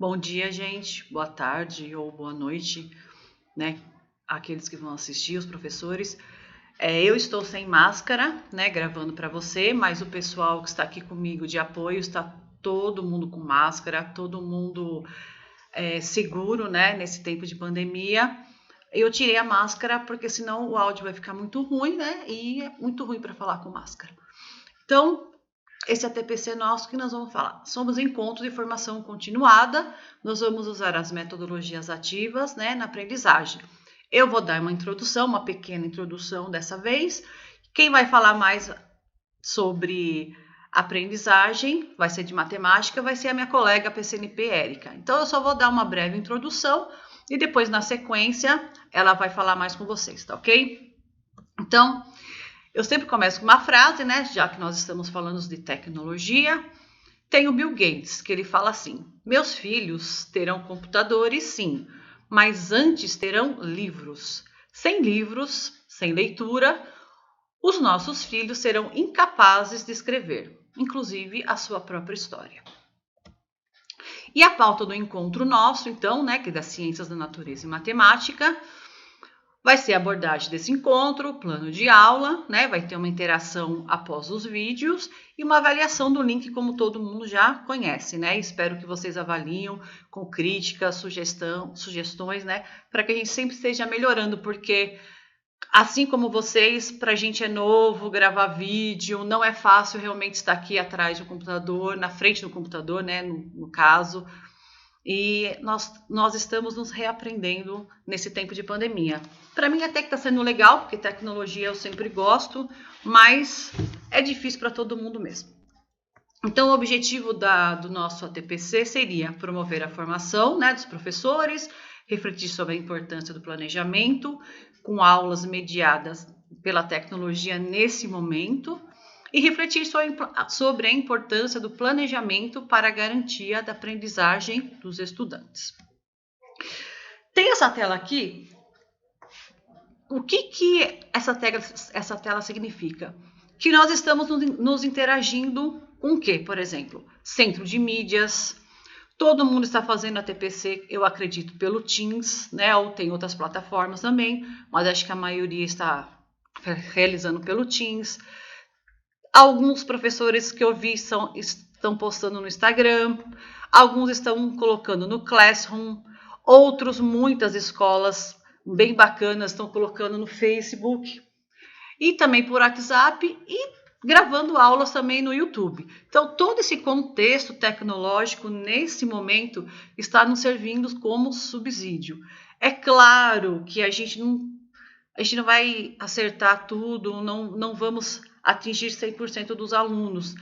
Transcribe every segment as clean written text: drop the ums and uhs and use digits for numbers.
Bom dia, gente. Boa tarde ou boa noite, né? Aqueles que vão assistir, os professores. Eu estou sem máscara, né? Gravando para você, mas o pessoal que está aqui comigo de apoio está todo mundo com máscara, todo mundo seguro, né? Nesse tempo de pandemia. Eu tirei a máscara porque senão o áudio vai ficar muito ruim, né? E é muito ruim para falar com máscara. Então, esse ATPC nosso que nós vamos falar. Somos encontros de formação continuada, nós vamos usar as metodologias ativas, né, na aprendizagem. Eu vou dar uma introdução, uma pequena introdução dessa vez. Quem vai falar mais sobre aprendizagem, vai ser de matemática, vai ser a minha colega PCNP Érica. Então, eu só vou dar uma breve introdução e depois, na sequência, ela vai falar mais com vocês, tá ok? Então, eu sempre começo com uma frase, né? Já que nós estamos falando de tecnologia. Tem o Bill Gates, que ele fala assim: meus filhos terão computadores, sim, mas antes terão livros. Sem livros, sem leitura, os nossos filhos serão incapazes de escrever, inclusive a sua própria história. E a pauta do encontro nosso, então, né, que é das ciências da natureza e matemática, vai ser a abordagem desse encontro, plano de aula, né? Vai ter uma interação após os vídeos e uma avaliação do link, como todo mundo já conhece, né? Espero que vocês avaliem com críticas, sugestões, né? Para que a gente sempre esteja melhorando, porque assim como vocês, para a gente é novo gravar vídeo, não é fácil realmente estar aqui atrás do computador, na frente do computador, né? No caso. E nós estamos nos reaprendendo nesse tempo de pandemia. Para mim até que está sendo legal, porque tecnologia eu sempre gosto, mas é difícil para todo mundo mesmo. Então o objetivo do nosso ATPC seria promover a formação, né, dos professores, refletir sobre a importância do planejamento, com aulas mediadas pela tecnologia nesse momento, e refletir sobre a importância do planejamento para a garantia da aprendizagem dos estudantes. Tem essa tela aqui. O que essa tela significa? Que nós estamos nos interagindo com o quê, por exemplo? Centro de mídias. Todo mundo está fazendo a TPC, eu acredito, pelo Teams, né? Ou tem outras plataformas também, mas acho que a maioria está realizando pelo Teams. Alguns professores que eu vi estão postando no Instagram, alguns estão colocando no Classroom, outros, muitas escolas bem bacanas estão colocando no Facebook e também por WhatsApp e gravando aulas também no YouTube. Então, todo esse contexto tecnológico, nesse momento, está nos servindo como subsídio. É claro que a gente não vai acertar tudo, não vamos atingir 100% dos alunos.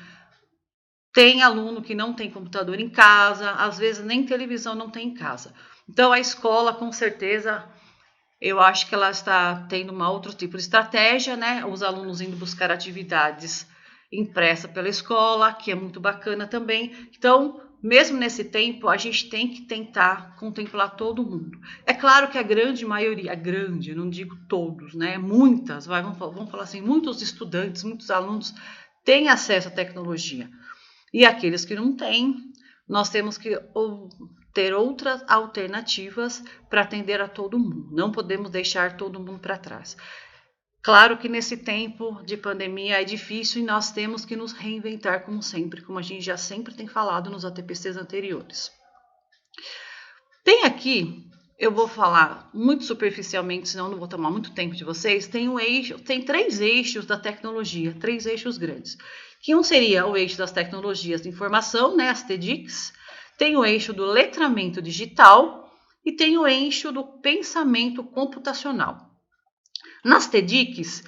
Tem aluno que não tem computador em casa, às vezes nem televisão não tem em casa. Então, a escola, com certeza, eu acho que ela está tendo um outro tipo de estratégia, né? Os alunos indo buscar atividades impressa pela escola, que é muito bacana também. Então, mesmo nesse tempo, a gente tem que tentar contemplar todo mundo. É claro que a grande maioria, não digo todos, né? Muitas, vamos falar assim, muitos estudantes, muitos alunos têm acesso à tecnologia. E aqueles que não têm, nós temos que ter outras alternativas para atender a todo mundo. Não podemos deixar todo mundo para trás. Claro que nesse tempo de pandemia é difícil e nós temos que nos reinventar como sempre, como a gente já sempre tem falado nos ATPCs anteriores. Tem aqui, eu vou falar muito superficialmente, senão não vou tomar muito tempo de vocês, tem 3 eixos da tecnologia, 3 eixos grandes. Que um seria o eixo das tecnologias de informação, né, as TDICs, tem o eixo do letramento digital e tem o eixo do pensamento computacional. Nas TDICs,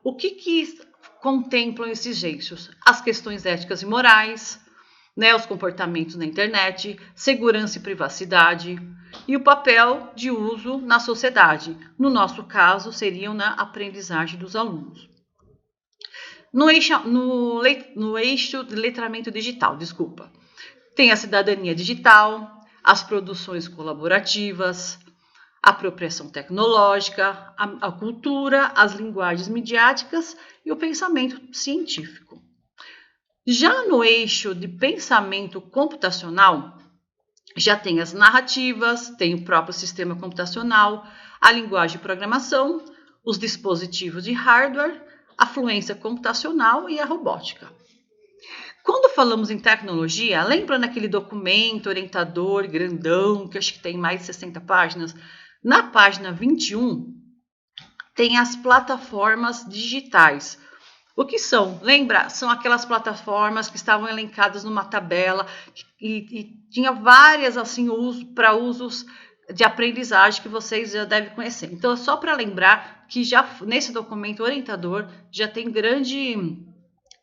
o que contemplam esses eixos? As questões éticas e morais, né, os comportamentos na internet, segurança e privacidade e o papel de uso na sociedade. No nosso caso, seriam na aprendizagem dos alunos. No eixo de letramento digital, tem a cidadania digital, as produções colaborativas, a apropriação tecnológica, a cultura, as linguagens midiáticas e o pensamento científico. Já no eixo de pensamento computacional, Já tem as narrativas, tem o próprio sistema computacional, a linguagem de programação, os dispositivos de hardware, a fluência computacional e a robótica. Quando falamos em tecnologia, lembra naquele documento orientador grandão, que acho que tem mais de 60 páginas? Na página 21, tem as plataformas digitais. O que são? Lembra? São aquelas plataformas que estavam elencadas numa tabela e tinha várias assim para usos de aprendizagem que vocês já devem conhecer. Então, só para lembrar que já nesse documento orientador já tem grande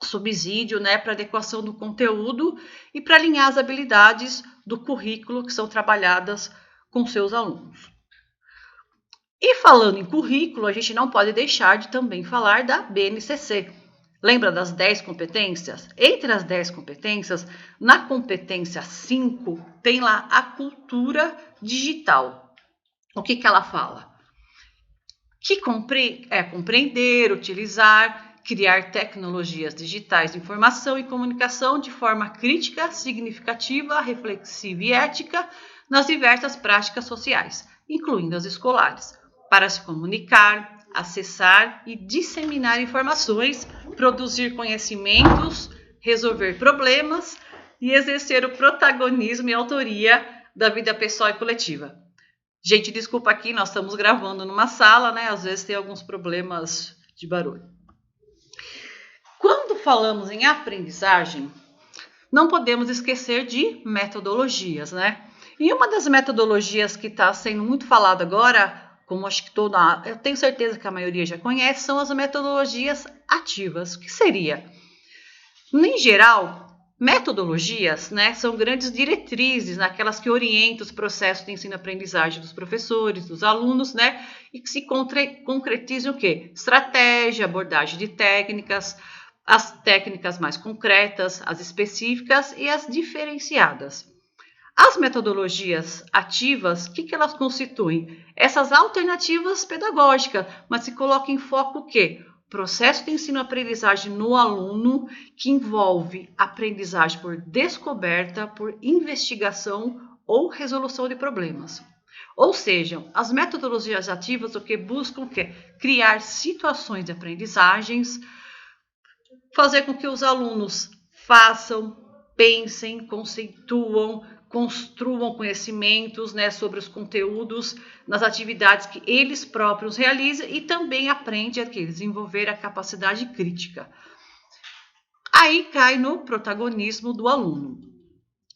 subsídio, né, para adequação do conteúdo e para alinhar as habilidades do currículo que são trabalhadas com seus alunos. E falando em currículo, a gente não pode deixar de também falar da BNCC. Lembra das 10 competências? Entre as 10 competências, na competência 5, tem lá a cultura digital. O que ela fala? Que é compreender, utilizar, criar tecnologias digitais de informação e comunicação de forma crítica, significativa, reflexiva e ética nas diversas práticas sociais, incluindo as escolares, para se comunicar, acessar e disseminar informações, produzir conhecimentos, resolver problemas e exercer o protagonismo e autoria da vida pessoal e coletiva. Gente, desculpa aqui, nós estamos gravando numa sala, né? Às vezes tem alguns problemas de barulho. Quando falamos em aprendizagem, não podemos esquecer de metodologias, né? E uma das metodologias que está sendo muito falada agora, como acho que eu tenho certeza que a maioria já conhece, são as metodologias ativas. O que seria? Em geral, metodologias, né, são grandes diretrizes, naquelas que orientam os processos de ensino-aprendizagem dos professores, dos alunos, né, e que se concretizam o quê? Estratégia, abordagem de técnicas, as técnicas mais concretas, as específicas e as diferenciadas. As metodologias ativas, o que elas constituem? Essas alternativas pedagógicas, mas se coloca em foco o quê? Processo de ensino-aprendizagem no aluno, que envolve aprendizagem por descoberta, por investigação ou resolução de problemas. Ou seja, as metodologias ativas o que buscam o quê? Criar situações de aprendizagens, fazer com que os alunos façam, pensem, conceituam, construam conhecimentos, né, sobre os conteúdos nas atividades que eles próprios realizam e também aprende a desenvolver a capacidade crítica. Aí cai no protagonismo do aluno.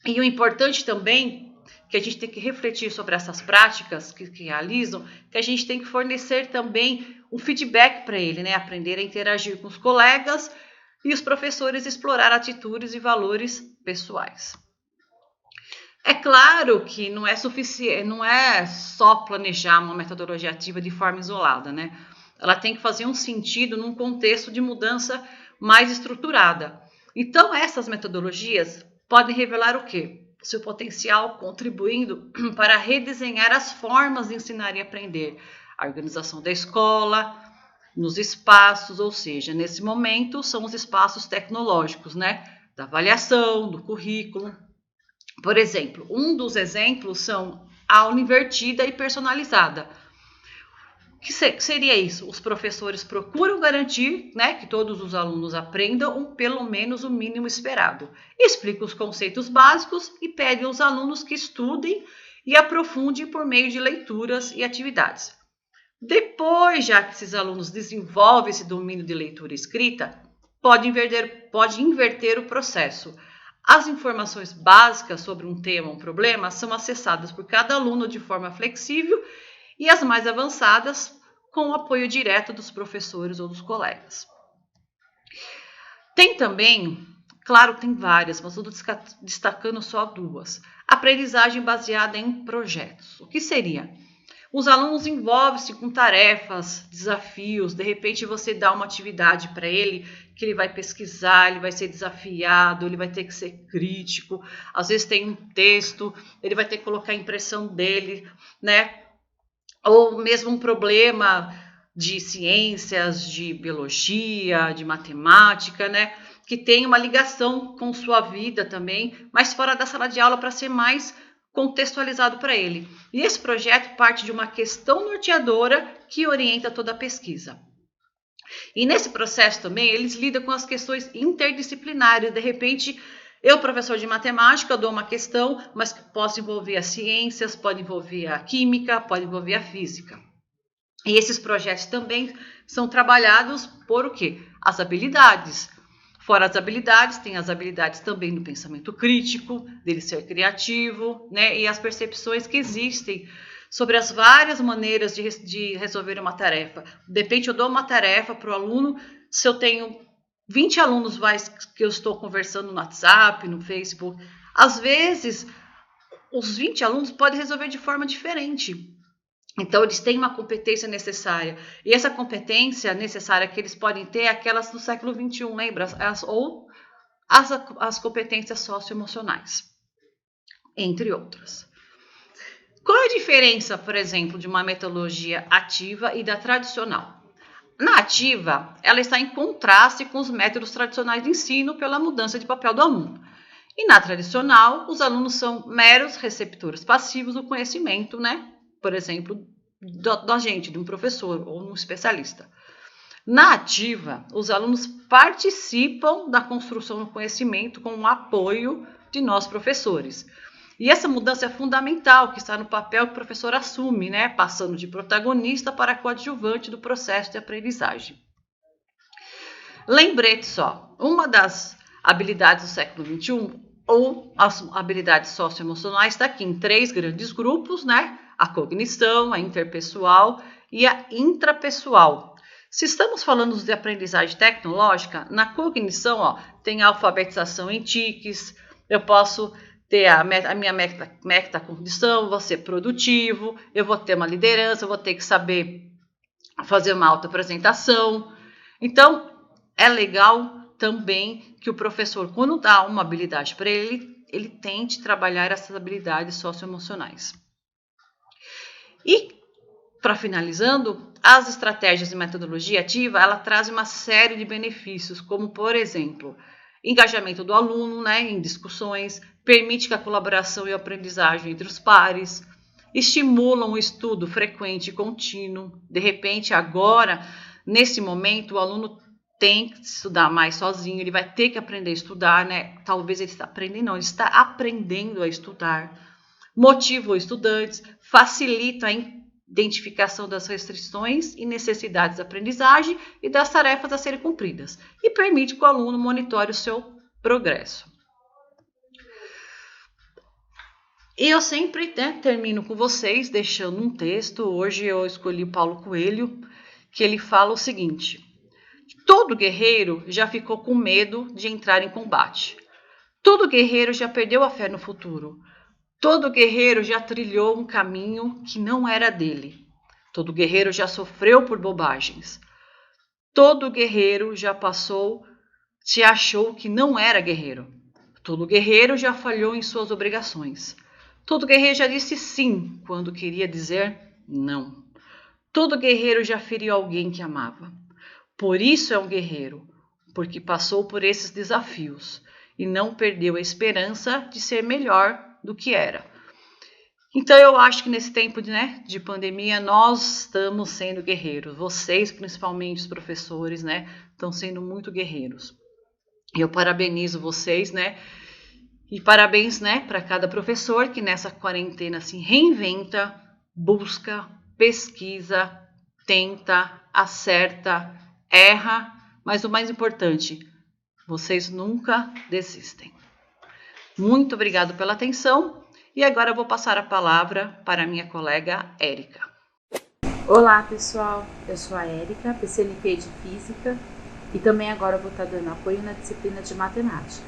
E o importante também, que a gente tem que refletir sobre essas práticas que realizam, que a gente tem que fornecer também um feedback para ele, né, aprender a interagir com os colegas e os professores explorar atitudes e valores pessoais. É claro que não é suficiente, não é só planejar uma metodologia ativa de forma isolada, né? Ela tem que fazer um sentido num contexto de mudança mais estruturada. Então, essas metodologias podem revelar o quê? Seu potencial contribuindo para redesenhar as formas de ensinar e aprender, a organização da escola, nos espaços, ou seja, nesse momento são os espaços tecnológicos, né? Da avaliação, do currículo. Por exemplo, um dos exemplos são aula invertida e personalizada. O que seria isso? Os professores procuram garantir, né, que todos os alunos aprendam pelo menos o mínimo esperado. Explicam os conceitos básicos e pedem aos alunos que estudem e aprofundem por meio de leituras e atividades. Depois, já que esses alunos desenvolvem esse domínio de leitura e escrita, pode inverter o processo. As informações básicas sobre um tema, um problema, são acessadas por cada aluno de forma flexível e as mais avançadas com o apoio direto dos professores ou dos colegas. Tem também, claro, tem várias, mas estou destacando só duas. Aprendizagem baseada em projetos. O que seria? Os alunos envolvem-se com tarefas, desafios, de repente você dá uma atividade para ele que ele vai pesquisar, ele vai ser desafiado, ele vai ter que ser crítico, às vezes tem um texto, ele vai ter que colocar a impressão dele, né? Ou mesmo um problema de ciências, de biologia, de matemática, né? Que tem uma ligação com sua vida também, mas fora da sala de aula para ser mais contextualizado para ele. E esse projeto parte de uma questão norteadora que orienta toda a pesquisa. E nesse processo também, eles lidam com as questões interdisciplinares. De repente, eu, professor de matemática, dou uma questão, mas posso envolver as ciências, pode envolver a química, pode envolver a física. E esses projetos também são trabalhados por o quê? As habilidades. Fora as habilidades, tem as habilidades também do pensamento crítico, dele ser criativo, né? E as percepções que existem sobre as várias maneiras de resolver uma tarefa. De repente, eu dou uma tarefa para o aluno, se eu tenho 20 alunos que eu estou conversando no WhatsApp, no Facebook, às vezes, os 20 alunos podem resolver de forma diferente. Então, eles têm uma competência necessária. E essa competência necessária que eles podem ter é aquelas do século XXI, lembra? Ou as competências socioemocionais, entre outras. Qual é a diferença, por exemplo, de uma metodologia ativa e da tradicional? Na ativa, ela está em contraste com os métodos tradicionais de ensino pela mudança de papel do aluno. E na tradicional, os alunos são meros receptores passivos do conhecimento, né? Por exemplo, da gente, de um professor ou um especialista. Na ativa, os alunos participam da construção do conhecimento com o apoio de nós professores. E essa mudança é fundamental, que está no papel que o professor assume, né? Passando de protagonista para coadjuvante do processo de aprendizagem. Lembrete só, uma das habilidades do século XXI, ou as habilidades socioemocionais, está aqui em 3 grandes grupos, né? A cognição, a interpessoal e a intrapessoal. Se estamos falando de aprendizagem tecnológica, na cognição, ó, tem a alfabetização em TICs, eu posso ter a minha metacognição, vou ser produtivo, eu vou ter uma liderança, eu vou ter que saber fazer uma autoapresentação. Então, é legal também que o professor, quando dá uma habilidade para ele tente trabalhar essas habilidades socioemocionais. E, para finalizando, as estratégias de metodologia ativa, ela traz uma série de benefícios, como, por exemplo, engajamento do aluno, né, em discussões, permite que a colaboração e a aprendizagem entre os pares, estimulam o estudo frequente e contínuo. De repente, agora, nesse momento, o aluno tem que estudar mais sozinho, ele vai ter que aprender a estudar, né? Talvez ele está aprendendo, não, ele está aprendendo a estudar. Motiva os estudantes, facilita a identificação das restrições e necessidades da aprendizagem e das tarefas a serem cumpridas e permite que o aluno monitore o seu progresso. E eu sempre termino com vocês deixando um texto. Hoje eu escolhi Paulo Coelho, que ele fala o seguinte: todo guerreiro já ficou com medo de entrar em combate. Todo guerreiro já perdeu a fé no futuro. Todo guerreiro já trilhou um caminho que não era dele. Todo guerreiro já sofreu por bobagens. Todo guerreiro já se achou que não era guerreiro. Todo guerreiro já falhou em suas obrigações. Todo guerreiro já disse sim quando queria dizer não. Todo guerreiro já feriu alguém que amava. Por isso é um guerreiro, porque passou por esses desafios e não perdeu a esperança de ser melhor do que era. Então eu acho que nesse tempo de pandemia nós estamos sendo guerreiros. Vocês, principalmente os professores, estão sendo muito guerreiros. Eu parabenizo vocês, e parabéns, para cada professor que nessa quarentena se reinventa, busca, pesquisa, tenta, acerta, erra, mas o mais importante, vocês nunca desistem. Muito obrigado pela atenção e agora eu vou passar a palavra para a minha colega Érica. Olá pessoal, eu sou a Érica, PCNP de Física e também agora vou estar dando apoio na disciplina de Matemática.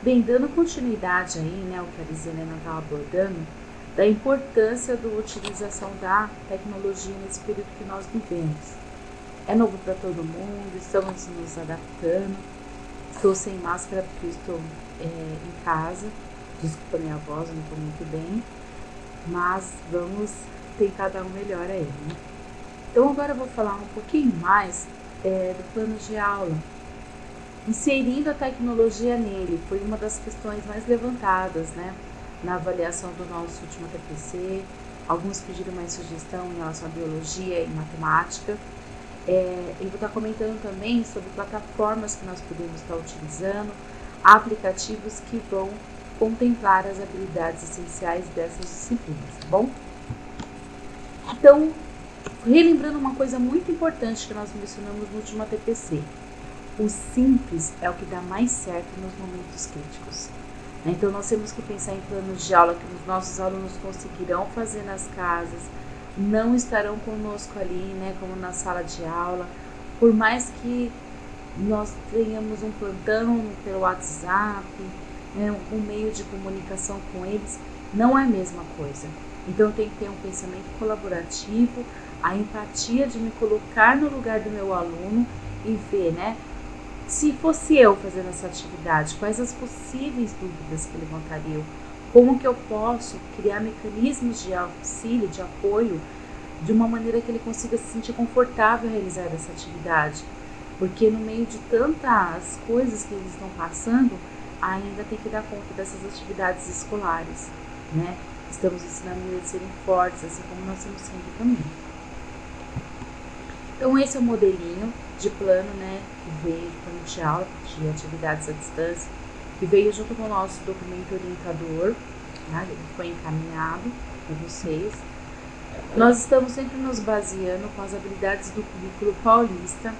Bem, dando continuidade aí, o que a Liselena estava abordando, da importância da utilização da tecnologia nesse período que nós vivemos. É novo para todo mundo, estamos nos adaptando. Estou sem máscara porque estou em casa. Desculpa minha voz, não estou muito bem. Mas vamos tentar dar o melhor aí, Então agora eu vou falar um pouquinho mais do plano de aula. Inserindo a tecnologia nele foi uma das questões mais levantadas, na avaliação do nosso último TPC. Alguns pediram mais sugestão em relação à biologia e matemática. Eu vou estar comentando também sobre plataformas que nós podemos estar utilizando, aplicativos que vão contemplar as habilidades essenciais dessas disciplinas, tá bom? Então, relembrando uma coisa muito importante que nós mencionamos no último TPC, o simples é o que dá mais certo nos momentos críticos. Então, nós temos que pensar em planos de aula que os nossos alunos conseguirão fazer nas casas, não estarão conosco ali, né, como na sala de aula, por mais que nós tenhamos um plantão pelo WhatsApp, né, um meio de comunicação com eles, não é a mesma coisa. Então, tem que ter um pensamento colaborativo, a empatia de me colocar no lugar do meu aluno e ver, né, se fosse eu fazendo essa atividade, quais as possíveis dúvidas que levantariam, como que eu posso criar mecanismos de auxílio, de apoio, de uma maneira que ele consiga se sentir confortável a realizar essa atividade. Porque no meio de tantas coisas que eles estão passando, ainda tem que dar conta dessas atividades escolares, né? Estamos ensinando eles a serem fortes, assim como nós estamos sendo também. Então esse é o modelinho de plano, né, que veio de plano de aula, de atividades à distância, que veio junto com o nosso documento orientador, né, ele foi encaminhado para vocês. Nós estamos sempre nos baseando com as habilidades do currículo paulista,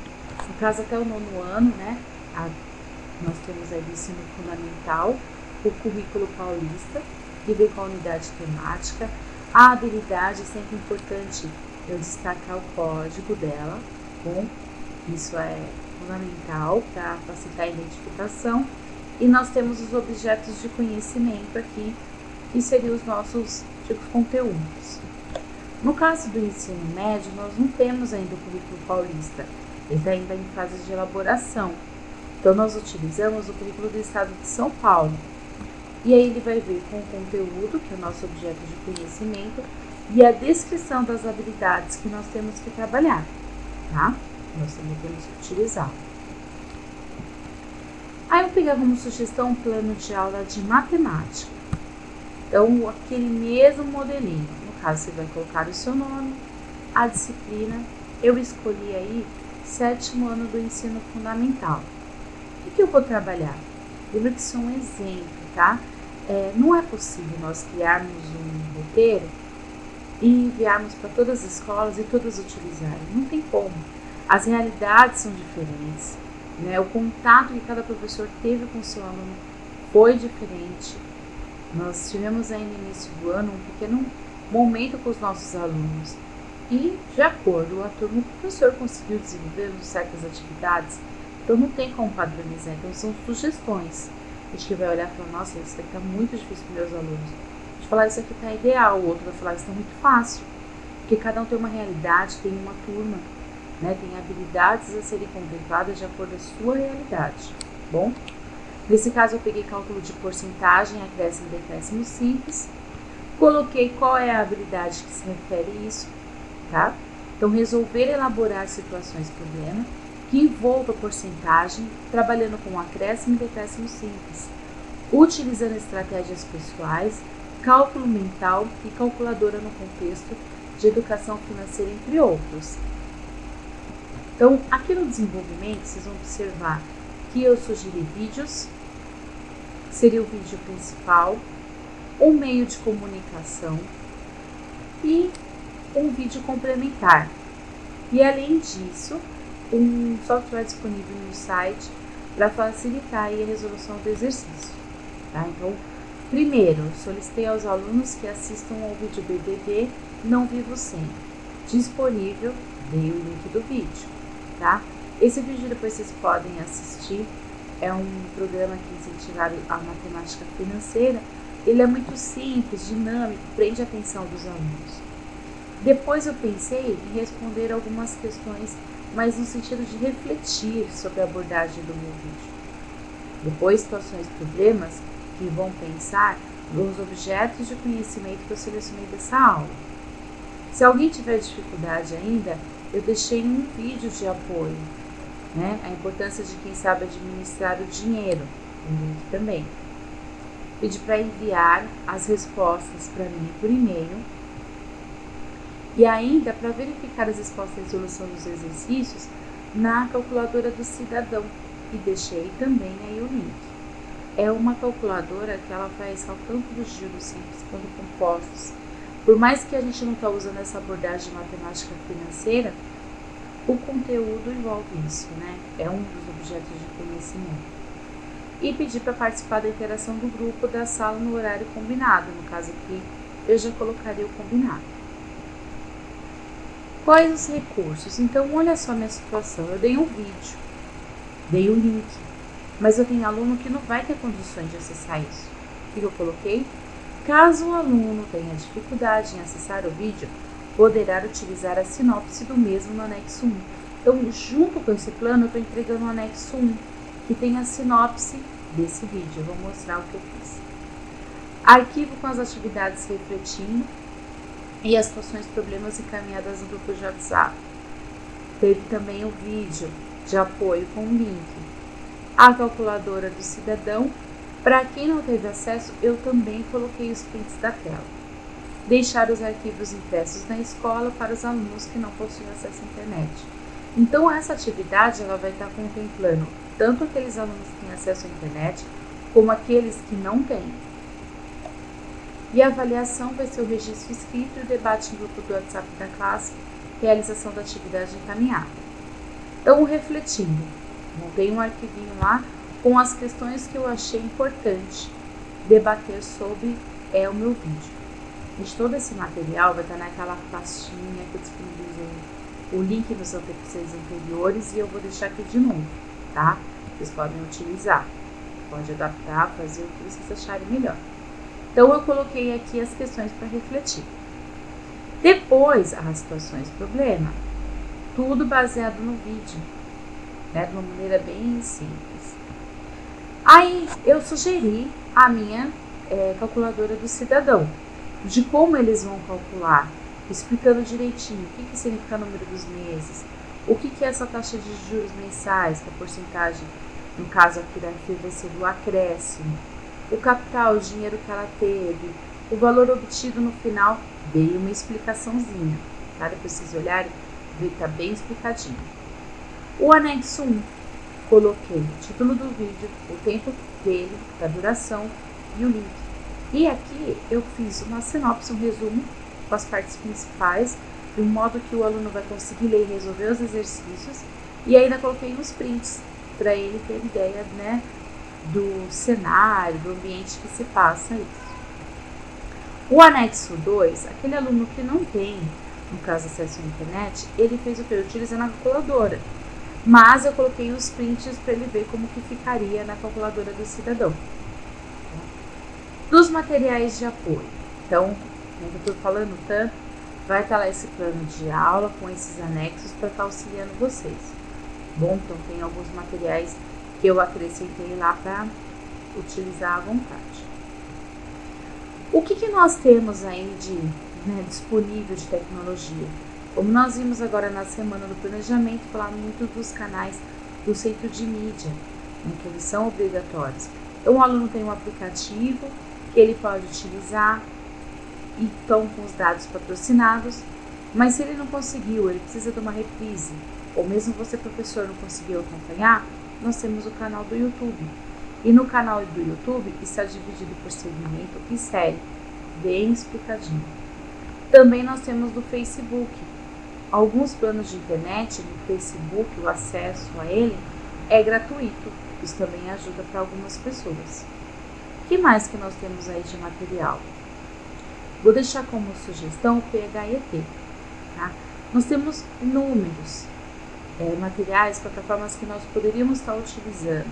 no caso até o 9º ano, né, nós temos aí o ensino fundamental, o currículo paulista, que vem com a unidade temática. A habilidade, sempre importante eu destacar o código dela, bom, isso é fundamental para facilitar a identificação. E nós temos os objetos de conhecimento aqui, que seriam os nossos conteúdos. No caso do ensino médio, nós não temos ainda o currículo paulista, ele está ainda em fase de elaboração. Então, nós utilizamos o currículo do estado de São Paulo. E aí ele vai vir com o conteúdo, que é o nosso objeto de conhecimento, e a descrição das habilidades que nós temos que trabalhar, tá? Nós também temos que utilizar. Aí eu peguei como sugestão um plano de aula de matemática. Então, aquele mesmo modelinho. No caso, você vai colocar o seu nome, a disciplina. Eu escolhi aí 7º ano do ensino fundamental. O que eu vou trabalhar? Lembra que isso é um exemplo, tá? Não é possível nós criarmos um roteiro e enviarmos para todas as escolas e todas utilizarem. Não tem como. As realidades são diferentes, né? O contato que cada professor teve com o seu aluno foi diferente. Nós tivemos aí no início do ano um pequeno momento com os nossos alunos e, de acordo com a turma, o professor conseguiu desenvolver certas atividades. Então, não tem como padronizar. Então, são sugestões. A gente vai olhar e falar, nossa, isso aqui está muito difícil para os meus alunos. A gente falar, isso aqui está ideal. O outro vai falar, isso está muito fácil. Porque cada um tem uma realidade, tem uma turma, né? Tem habilidades a serem contempladas de acordo com a sua realidade. Bom, nesse caso, eu peguei cálculo de porcentagem, acréscimo e decréscimo simples. Coloquei qual é a habilidade que se refere a isso, tá? Então, resolver elaborar situações problema que envolva porcentagem, trabalhando com acréscimo e decréscimo simples, utilizando estratégias pessoais, cálculo mental e calculadora no contexto de educação financeira, entre outros. Então, aqui no desenvolvimento, vocês vão observar que eu sugeri vídeos, seria o vídeo principal, um meio de comunicação e um vídeo complementar. E além disso, um software disponível no site para facilitar aí a resolução do exercício, tá? Então, primeiro, solicitei aos alunos que assistam ao vídeo BBB Não Vivo Sem, disponível, dei o link do vídeo, tá? Esse vídeo depois vocês podem assistir, é um programa que incentiva a matemática financeira, ele é muito simples, dinâmico, prende a atenção dos alunos. Depois eu pensei em responder algumas questões, mas no sentido de refletir sobre a abordagem do meu vídeo. Depois, situações e problemas que vão pensar nos objetos de conhecimento que eu selecionei dessa aula. Se alguém tiver dificuldade ainda, eu deixei um vídeo de apoio, né? A importância de quem sabe administrar o dinheiro, um link também. pedi para enviar as respostas para mim por e-mail e ainda para verificar as respostas e resolução dos exercícios na calculadora do cidadão e deixei também aí o link. É uma calculadora que ela faz cálculo tanto dos juros simples quanto compostos. Por mais que a gente não está usando essa abordagem de matemática financeira, o conteúdo envolve isso, né? É um dos objetos de conhecimento. E pedi para participar da interação do grupo da sala no horário combinado. No caso aqui, eu já colocaria o combinado. Quais os recursos? Então, olha só a minha situação. Eu dei um vídeo, dei o link, mas eu tenho aluno que não vai ter condições de acessar isso. O que eu coloquei? Caso o aluno tenha dificuldade em acessar o vídeo, poderá utilizar a sinopse do mesmo no anexo 1. Então, junto com esse plano, eu estou entregando o anexo 1, que tem a sinopse desse vídeo. Eu vou mostrar o que eu fiz. Arquivo com as atividades refletindo e as questões, problemas encaminhadas no grupo de WhatsApp. Teve também o vídeo de apoio com o link. A calculadora do cidadão. Para quem não teve acesso, eu também coloquei os prints da tela. Deixar os arquivos impressos na escola para os alunos que não possuem acesso à internet. Então, essa atividade ela vai estar contemplando tanto aqueles alunos que têm acesso à internet, como aqueles que não têm. E a avaliação vai ser o registro escrito e o debate no grupo do WhatsApp da classe, realização da atividade encaminhada. Então, refletindo, montei um arquivinho lá com as questões que eu achei importante debater sobre o meu vídeo. Gente, todo esse material vai estar naquela pastinha que eu disponibilizei o link nos episódios anteriores e eu vou deixar aqui de novo, tá? Vocês podem utilizar, pode adaptar, fazer o que vocês acharem melhor. Então, eu coloquei aqui as questões para refletir. Depois, as situações problema, tudo baseado no vídeo, né? De uma maneira bem simples. Aí, eu sugeri a minha calculadora do cidadão, de como eles vão calcular, explicando direitinho o que significa o número dos meses, o que é essa taxa de juros mensais, que a porcentagem, no caso aqui da FII, vai ser do acréscimo, o capital, o dinheiro que ela teve, o valor obtido no final, dei uma explicaçãozinha, tá? Depois vocês olharem, está bem explicadinho. O anexo 1, coloquei o título do vídeo, o tempo dele, da duração e o link. E aqui eu fiz uma sinopse, um resumo com as partes principais, de um modo que o aluno vai conseguir ler e resolver os exercícios. E ainda coloquei os prints para ele ter ideia, né, do cenário, do ambiente que se passa isso. O anexo 2, aquele aluno que não tem, no caso, acesso à internet, ele fez o que? Utilizando a calculadora. Mas eu coloquei os prints para ele ver como que ficaria na calculadora do cidadão. Dos materiais de apoio. Então, como eu estou falando tanto, vai estar lá esse plano de aula com esses anexos para estar auxiliando vocês. Bom, então tem alguns materiais que eu acrescentei lá para utilizar à vontade. O que nós temos aí de disponível de tecnologia? Como nós vimos agora na semana do planejamento, falar muito dos canais do centro de mídia, que eles são obrigatórios. Então, o aluno tem um aplicativo que ele pode utilizar e estão com os dados patrocinados, mas se ele não conseguiu, ele precisa de uma reprise, ou mesmo você, professor, não conseguiu acompanhar, nós temos o canal do YouTube. E no canal do YouTube está dividido por segmento e série, bem explicadinho. Também nós temos do Facebook. Alguns planos de internet no Facebook, o acesso a ele é gratuito. Isso também ajuda para algumas pessoas. O que mais que nós temos aí de material? Vou deixar como sugestão o PHET. Tá? Nós temos inúmeros materiais, plataformas que nós poderíamos estar utilizando.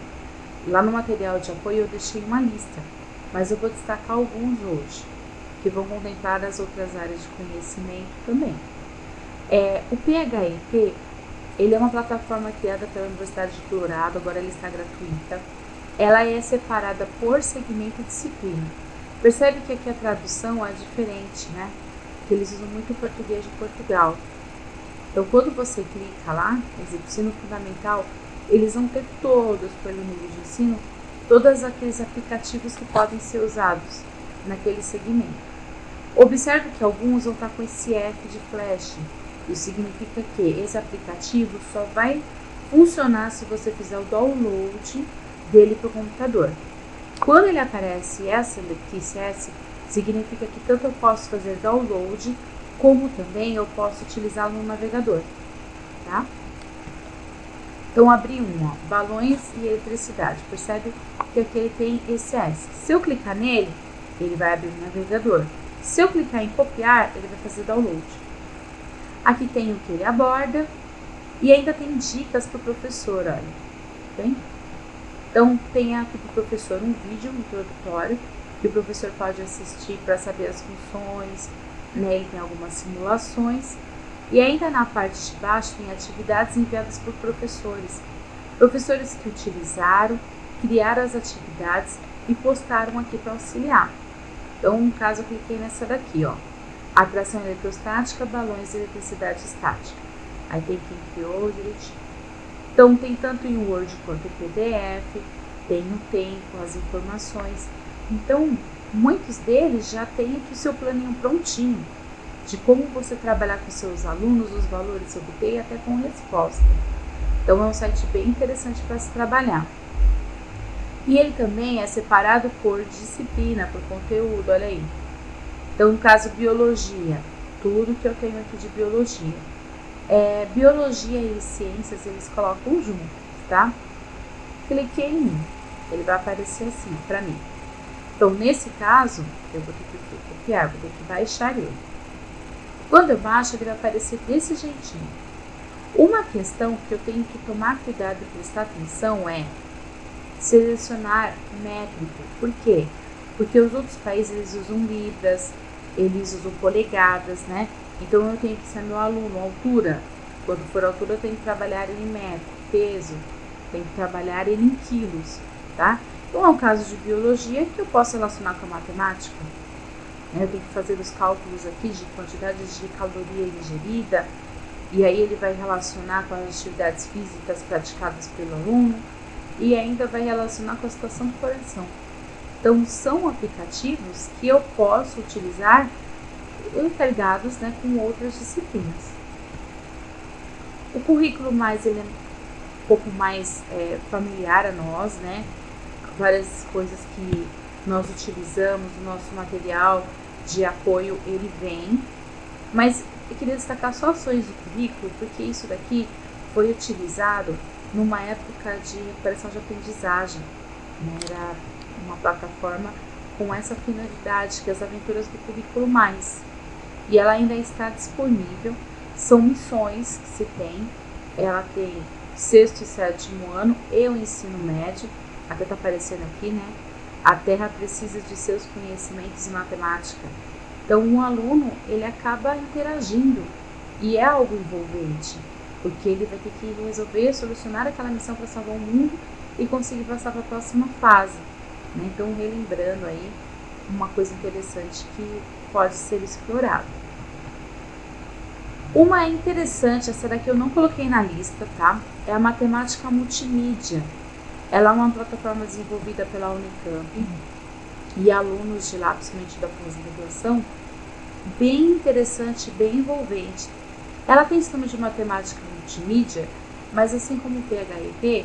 Lá no material de apoio eu deixei uma lista, mas eu vou destacar alguns hoje, que vão contemplar as outras áreas de conhecimento também. O PHET, ele é uma plataforma criada pela Universidade de Colorado, agora ela está gratuita. Ela é separada por segmento e disciplina. Percebe que aqui a tradução é diferente, né? Porque eles usam muito o português de Portugal. Então, quando você clica lá, por exemplo, ensino fundamental, eles vão ter todos pelo nível de ensino todos aqueles aplicativos que podem ser usados naquele segmento. Observe que alguns vão estar com esse F de flash. Isso significa que esse aplicativo só vai funcionar se você fizer o download dele para o computador. Quando ele aparece essa letícia S, significa que tanto eu posso fazer download, como também eu posso utilizá-lo no navegador, tá? Então, abri balões e eletricidade. Percebe que aqui ele tem esse S. Se eu clicar nele, ele vai abrir o navegador. Se eu clicar em copiar, ele vai fazer download. Aqui tem o que ele aborda e ainda tem dicas para o professor, olha. Bem? Então, tem aqui para o professor um vídeo introdutório que o professor pode assistir para saber as funções, né? Ele tem algumas simulações. E ainda na parte de baixo tem atividades enviadas por professores. Professores que utilizaram, criaram as atividades e postaram aqui para auxiliar. Então, no caso, eu cliquei nessa daqui, ó. Atração eletrostática, balões e eletricidade estática. Aí tem quem criou direitinho. Então, tem tanto em Word quanto em PDF, tem o tempo, as informações. Então, muitos deles já têm aqui o seu planinho prontinho, de como você trabalhar com seus alunos, os valores que obter, até com resposta. Então, é um site bem interessante para se trabalhar. E ele também é separado por disciplina, por conteúdo, olha aí. Então, no caso, biologia, tudo que eu tenho aqui de biologia. Biologia e ciências, eles colocam juntos, tá? Cliquei em um, ele vai aparecer assim, para mim. Então, nesse caso, eu vou ter que copiar, vou ter que baixar ele. Quando eu baixo, ele vai aparecer desse jeitinho. Uma questão que eu tenho que tomar cuidado e prestar atenção é selecionar métrico. Por quê? Porque os outros países eles usam libras, eles usam polegadas, né? Então eu tenho que ser meu aluno, altura. Quando for altura, eu tenho que trabalhar ele em metro, peso, tenho que trabalhar ele em quilos, tá? Então é um caso de biologia que eu posso relacionar com a matemática. Eu tenho que fazer os cálculos aqui de quantidades de caloria ingerida, e aí ele vai relacionar com as atividades físicas praticadas pelo aluno, e ainda vai relacionar com a situação do coração. Então, são aplicativos que eu posso utilizar interligados, né, com outras disciplinas. O currículo ele é um pouco mais familiar a nós, né? Várias coisas que nós utilizamos, o nosso material de apoio, ele vem. Mas eu queria destacar só ações do currículo, porque isso daqui foi utilizado numa época de recuperação de aprendizagem, né? Era uma plataforma com essa finalidade, que é as aventuras do Currículo Mais. E ela ainda está disponível, são missões que se tem, ela tem 6º e 7º ano e o ensino médio, até está aparecendo aqui, né? A Terra precisa de seus conhecimentos em matemática. Então, um aluno, ele acaba interagindo e é algo envolvente, porque ele vai ter que resolver, solucionar aquela missão para salvar o mundo e conseguir passar para a próxima fase, né? Então, relembrando aí uma coisa interessante que pode ser explorado. Uma interessante, essa daqui eu não coloquei na lista, tá? É a matemática multimídia. Ela é uma plataforma desenvolvida pela Unicamp e alunos de lá, principalmente da pós-graduação, bem interessante, bem envolvente. Ela tem sistema de matemática multimídia, mas assim como o PHET,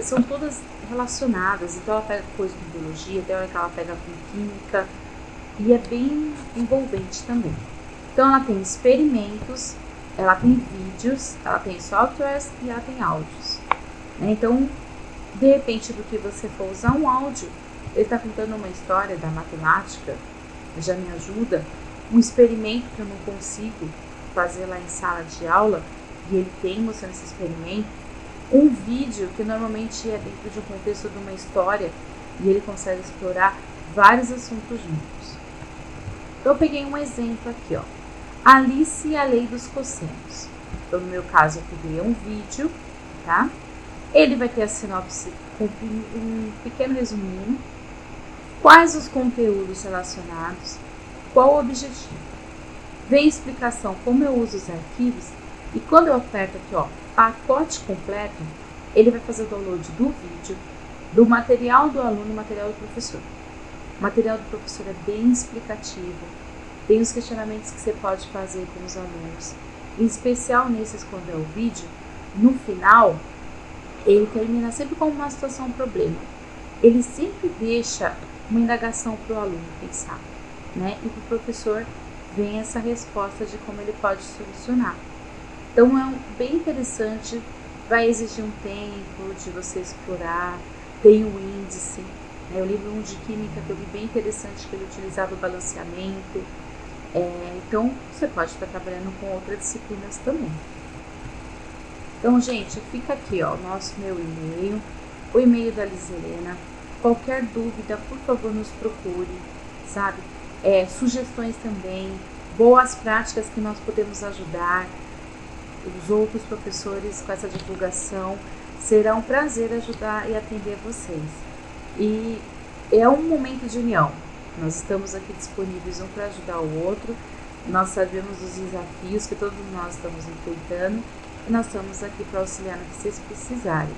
são todas relacionadas. Então ela pega coisa com biologia, tem hora que ela pega com química, e é bem envolvente também. Então ela tem experimentos, ela tem vídeos, ela tem softwares e ela tem áudios, né? Então, de repente, do que você for usar um áudio, ele está contando uma história da matemática, já me ajuda. Um experimento que eu não consigo fazer lá em sala de aula, e ele tem mostrando esse experimento. Um vídeo que normalmente é dentro de um contexto de uma história, e ele consegue explorar vários assuntos juntos. Então, eu peguei um exemplo aqui, ó. Alice e a Lei dos Cossenos. Então, no meu caso, eu peguei um vídeo, tá? Ele vai ter a sinopse com um pequeno resuminho. Quais os conteúdos relacionados? Qual o objetivo? Vem a explicação como eu uso os arquivos. E quando eu aperto aqui, ó, pacote completo, ele vai fazer o download do vídeo, do material do aluno e do material do professor. O material do professor é bem explicativo, tem os questionamentos que você pode fazer com os alunos, em especial nesses quando é o vídeo. No final, ele termina sempre com uma situação, um problema. Ele sempre deixa uma indagação para o aluno pensar, né? E para o professor vem essa resposta de como ele pode solucionar. Então é bem interessante, vai exigir um tempo de você explorar, tem o índice, né? O livro 1 de Química que eu vi bem interessante, que ele utilizava o balanceamento. Então você pode estar trabalhando com outras disciplinas também. Então, gente, fica aqui, ó, meu e-mail, o e-mail da Lizelena. Qualquer dúvida, por favor, nos procure, sabe? Sugestões também, boas práticas que nós podemos ajudar os outros professores com essa divulgação. Será um prazer ajudar e atender vocês. E é um momento de união. Nós estamos aqui disponíveis um para ajudar o outro. Nós sabemos os desafios que todos nós estamos enfrentando e nós estamos aqui para auxiliar no que vocês precisarem.